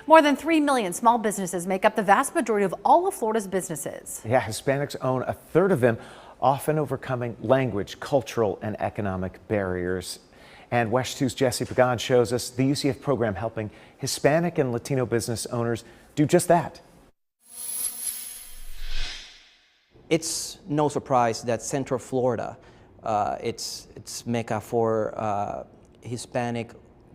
More than 3 million small businesses make up the vast majority of all of Florida's businesses. Yeah, Hispanics own a third of them, often overcoming language, cultural, and economic barriers. And WESH 2's Jesse Pagan shows us the UCF program helping Hispanic and Latino business owners do just that. It's no surprise that Central Florida, it's mecca for Hispanic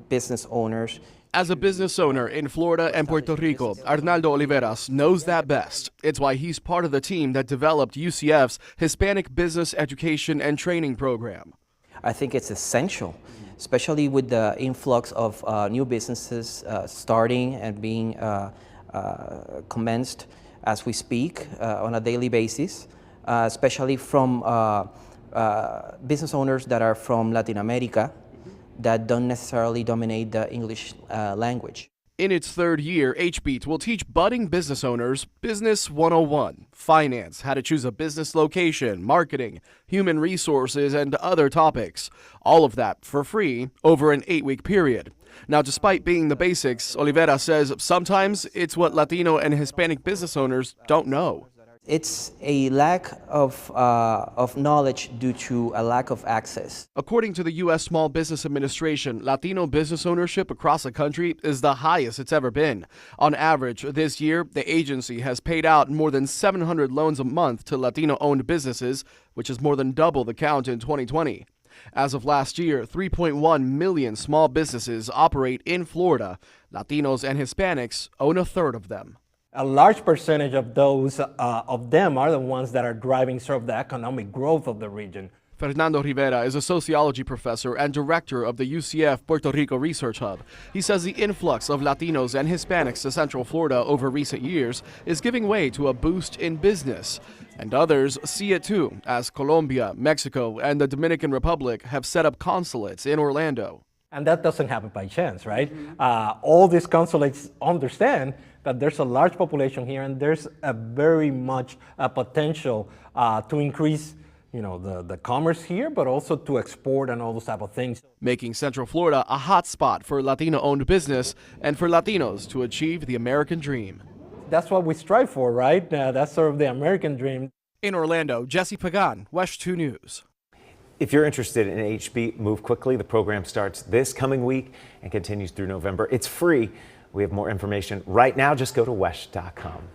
business owners. As a business owner in Florida and Puerto Rico, Arnaldo Oliveras knows that best. It's why he's part of the team that developed UCF's Hispanic Business Education and Training Program. I think it's essential, especially with the influx of new businesses starting and being commenced as we speak on a daily basis, especially from business owners that are from Latin America that don't necessarily dominate the English language. In its third year, HBEAT will teach budding business owners Business 101, finance, how to choose a business location, marketing, human resources, and other topics. All of that for free over an 8-week period. Now, despite being the basics, Olivera says sometimes it's what Latino and Hispanic business owners don't know. It's a lack of knowledge due to a lack of access. According to the U.S. Small Business Administration, Latino business ownership across the country is the highest it's ever been. On average, this year, the agency has paid out more than 700 loans a month to Latino-owned businesses, which is more than double the count in 2020. As of last year, 3.1 million small businesses operate in Florida. Latinos and Hispanics own a third of them. A large percentage of those of them are the ones that are driving sort of the economic growth of the region. Fernando Rivera is a sociology professor and director of the UCF Puerto Rico Research Hub. He says the influx of Latinos and Hispanics to Central Florida over recent years is giving way to a boost in business. And others see it too, as Colombia, Mexico, and the Dominican Republic have set up consulates in Orlando. And that doesn't happen by chance, right? All these consulates understand that there's a large population here and there's a very much potential to increase the commerce here, but also to export and all those type of things. Making Central Florida a hot spot for Latino-owned business and for Latinos to achieve the American dream. That's what we strive for, right? That's sort of the American dream. In Orlando, Jesse Pagan, WESH 2 News. If you're interested in HBEAT, move quickly. The program starts this coming week and continues through November. It's free. We have more information right now. Just go to WESH.com.